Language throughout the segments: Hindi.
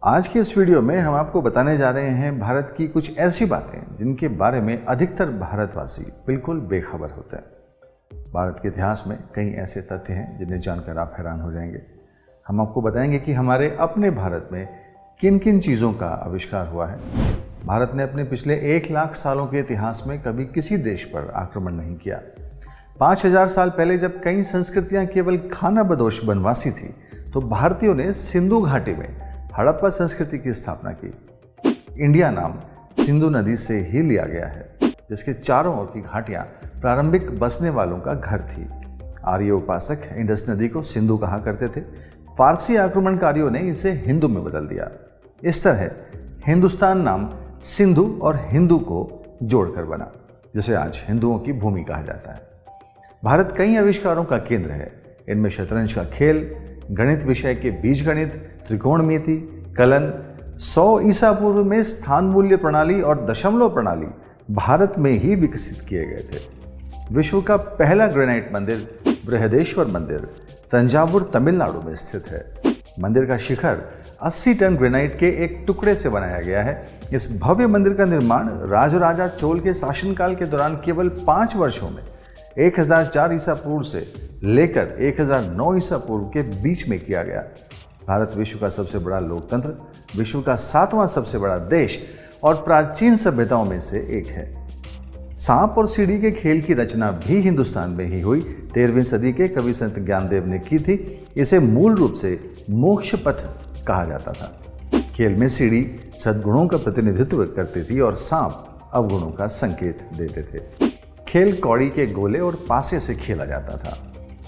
आज की इस वीडियो में हम आपको बताने जा रहे हैं भारत की कुछ ऐसी बातें जिनके बारे में अधिकतर भारतवासी बिल्कुल बेखबर होते हैं। भारत के इतिहास में कई ऐसे तथ्य हैं जिन्हें जानकर आप हैरान हो जाएंगे। हम आपको बताएंगे कि हमारे अपने भारत में किन किन चीज़ों का आविष्कार हुआ है। भारत ने अपने पिछले 1 लाख सालों के इतिहास में कभी किसी देश पर आक्रमण नहीं किया। 5000 साल पहले जब कई संस्कृतियां केवल खानाबदोश बनवासी थी, तो भारतीयों ने सिंधु घाटी में हड़प्पा संस्कृति की स्थापना की। इंडिया नाम सिंधु नदी से ही लिया गया है, जिसके चारों ओर की घाटियां प्रारंभिक बसने वालों का घर थी। आर्य उपासक इंडस नदी को सिंधु कहा करते थे। फारसी आक्रमणकारियों ने इसे हिंदू में बदल दिया। इस तरह हिंदुस्तान नाम सिंधु और हिंदू को जोड़कर बना, जिसे आज हिंदुओं की भूमि कहा जाता है। भारत कई आविष्कारों का केंद्र है। इनमें शतरंज का खेल, गणित विषय के बीजगणित, त्रिकोणमिति, कलन, 100 ईसा पूर्व में स्थान मूल्य प्रणाली और दशमलव प्रणाली भारत में ही विकसित किए गए थे। विश्व का पहला ग्रेनाइट मंदिर बृहदेश्वर मंदिर तंजावुर तमिलनाडु में स्थित है। मंदिर का शिखर 80 टन ग्रेनाइट के एक टुकड़े से बनाया गया है। इस भव्य मंदिर का निर्माण राजराजा चोल के शासनकाल के दौरान केवल 5 वर्षों में 1004 ईसा पूर्व से लेकर 1009 ईसा पूर्व के बीच में किया गया। भारत विश्व का सबसे बड़ा लोकतंत्र, विश्व का 7वां सबसे बड़ा देश और प्राचीन सभ्यताओं में से एक है। सांप और सीढ़ी के खेल की रचना भी हिंदुस्तान में ही हुई। 13वीं सदी के कवि संत ज्ञानदेव ने की थी। इसे मूल रूप से मोक्ष पथ कहा जाता था। खेल में सीढ़ी सद्गुणों का प्रतिनिधित्व करती थी और सांप अवगुणों का संकेत देते थे। खेल कौड़ी के गोले और पासे से खेला जाता था।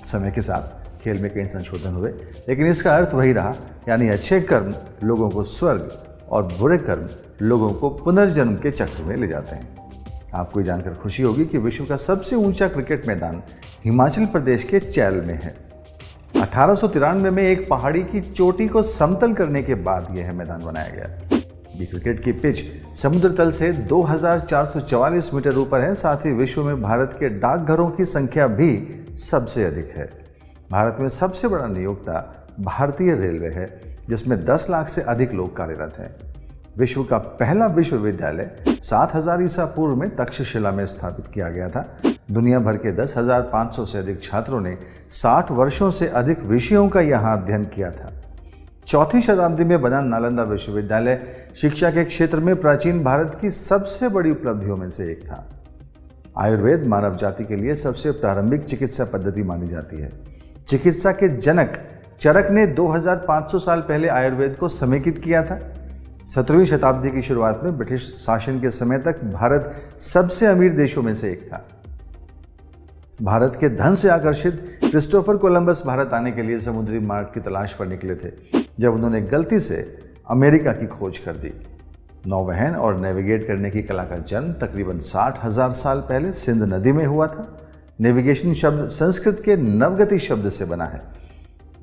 समय के साथ खेल में कई संशोधन हुए, लेकिन इसका अर्थ वही रहा, यानी अच्छे कर्म लोगों को स्वर्ग और बुरे कर्म लोगों को पुनर्जन्म के चक्र में ले जाते हैं। आपको ये जानकर खुशी होगी कि विश्व का सबसे ऊंचा क्रिकेट मैदान हिमाचल प्रदेश के चैल में है। 1893 में एक पहाड़ी की चोटी को समतल करने के बाद यह मैदान बनाया गया। ये क्रिकेट की पिच समुद्र तल से 2444 मीटर ऊपर है। साथ ही विश्व में भारत के डाकघरों की संख्या भी सबसे अधिक है। भारत में सबसे बड़ा नियोक्ता भारतीय रेलवे है, जिसमें 10 लाख से अधिक लोग कार्यरत हैं। विश्व का पहला विश्वविद्यालय 7000 ईसा पूर्व में तक्षशिला में स्थापित किया गया था। दुनिया भर के 10,500 से अधिक छात्रों ने 60 वर्षों से अधिक विषयों का यहाँ अध्ययन किया था। 4वीं शताब्दी में बना नालंदा विश्वविद्यालय शिक्षा के क्षेत्र में प्राचीन भारत की सबसे बड़ी उपलब्धियों में से एक था। आयुर्वेद मानव जाति के लिए सबसे प्रारंभिक चिकित्सा पद्धति मानी जाती है। चिकित्सा के जनक चरक ने 2500 साल पहले आयुर्वेद को समेकित किया था। 17वीं शताब्दी की शुरुआत में ब्रिटिश शासन के समय तक भारत सबसे अमीर देशों में से एक था। भारत के धन से आकर्षित क्रिस्टोफर कोलंबस भारत आने के लिए समुद्री मार्ग की तलाश पर निकले थे, जब उन्होंने गलती से अमेरिका की खोज कर दी। नौवहन और नेविगेट करने की कला का जन्म तकरीबन 60,000 साल पहले सिंध नदी में हुआ था। नेविगेशन शब्द संस्कृत के नवगति शब्द से बना है।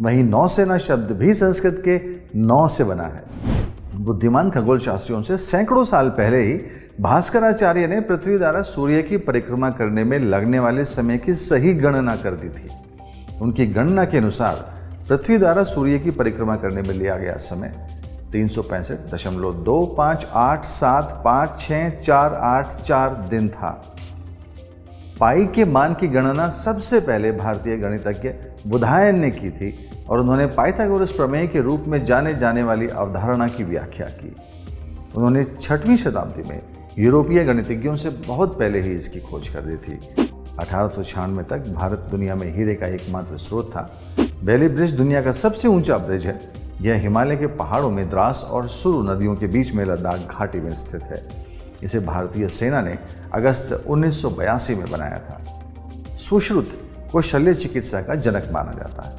वहीं नौसेना शब्द भी संस्कृत के नौ से बना है। बुद्धिमान खगोल शास्त्रियों से सैकड़ों साल पहले ही भास्कराचार्य ने पृथ्वी द्वारा सूर्य की परिक्रमा करने में लगने वाले समय की सही गणना कर दी थी। उनकी गणना के अनुसार पृथ्वी द्वारा सूर्य की परिक्रमा करने में लिया गया समय 365.2587564 दिन था। पाई के मान की गणना सबसे पहले भारतीय गणितज्ञ बुधायन ने की थी और उन्होंने पाइथागोरस प्रमेय के रूप में जाने जाने वाली अवधारणा की व्याख्या की। उन्होंने 6वीं शताब्दी में यूरोपीय गणितज्ञों से बहुत पहले ही इसकी खोज कर दी थी। 1896 तक भारत दुनिया में हीरे का एकमात्र स्रोत था। बेली ब्रिज दुनिया का सबसे ऊंचा ब्रिज है। यह हिमालय के पहाड़ों में द्रास और सुरु नदियों के बीच में लद्दाख घाटी में स्थित है। इसे भारतीय सेना ने अगस्त 1982 में बनाया था। सुश्रुत को शल्य चिकित्सा का जनक माना जाता है।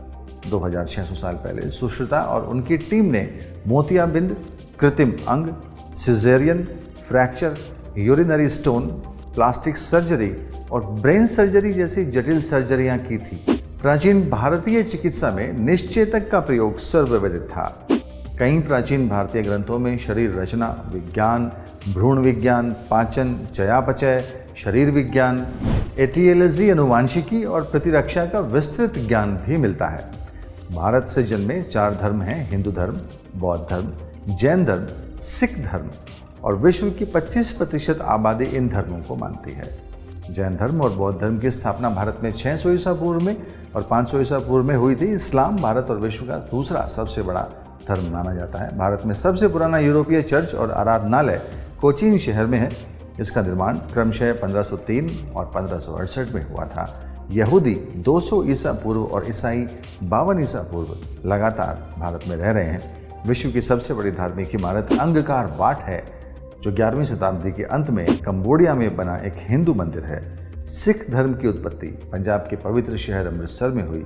2600 साल पहले सुश्रुता और उनकी टीम ने मोतियाबिंद, कृत्रिम अंग, caesarean, fracture, urinary stone, plastic surgery और ब्रेन सर्जरी जैसी जटिल सर्जरियां की थी। प्राचीन भारतीय चिकित्सा में निश्चेतक का प्रयोग सर्वविदित था। कई प्राचीन भारतीय ग्रंथों में शरीर रचना विज्ञान, भ्रूण विज्ञान, पाचन, चयापचय, शरीर विज्ञान, एटियोलॉजी, अनुवांशिकी और प्रतिरक्षा का विस्तृत ज्ञान भी मिलता है। भारत से जन्मे 4 धर्म हैं: हिंदू धर्म, बौद्ध धर्म, जैन धर्म, सिख धर्म और विश्व की 25% आबादी इन धर्मों को मानती है। जैन धर्म और बौद्ध धर्म की स्थापना भारत में 600 ईसा पूर्व में और 500 ईसा पूर्व में हुई थी। इस्लाम भारत और विश्व का दूसरा सबसे बड़ा धर्म माना जाता है। भारत में सबसे पुराना यूरोपीय चर्च और आराधनालय कोचीन शहर में है। इसका निर्माण क्रमशः 1503 और 1568 में हुआ था। यहूदी 200 ईसा पूर्व और ईसाई 52 ईसा पूर्व लगातार भारत में रह रहे हैं। विश्व की सबसे बड़ी धार्मिक इमारत अंगकार वाट है, जो 11वीं शताब्दी के अंत में कंबोडिया में बना एक हिंदू मंदिर है। सिख धर्म की उत्पत्ति पंजाब के पवित्र शहर अमृतसर में हुई।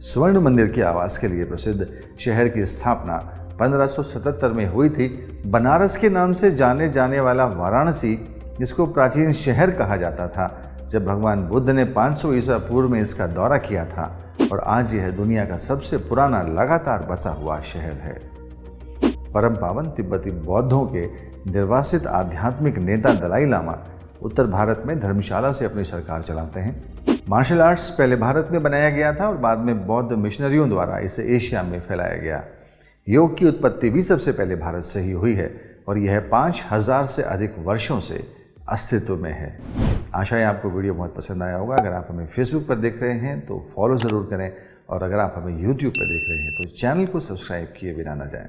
स्वर्ण मंदिर के आवास के लिए प्रसिद्ध शहर की स्थापना 1577 में हुई थी। बनारस के नाम से जाने जाने वाला वाराणसी, जिसको प्राचीन शहर कहा जाता था, जब भगवान बुद्ध ने 500 ईसा पूर्व में इसका दौरा किया था और आज यह दुनिया का सबसे पुराना लगातार बसा हुआ शहर है। परम पावन तिब्बती बौद्धों के निर्वासित आध्यात्मिक नेता दलाई लामा उत्तर भारत में धर्मशाला से अपनी सरकार चलाते हैं। मार्शल आर्ट्स पहले भारत में बनाया गया था और बाद में बौद्ध मिशनरियों द्वारा इसे एशिया में फैलाया गया। योग की उत्पत्ति भी सबसे पहले भारत से ही हुई है और यह 5000 से अधिक वर्षों से अस्तित्व में है। आशा है आपको वीडियो बहुत पसंद आया होगा। अगर आप हमें फेसबुक पर देख रहे हैं तो फॉलो ज़रूर करें और अगर आप हमें यूट्यूब पर देख रहे हैं तो चैनल को सब्सक्राइब किए बिना ना जाएं।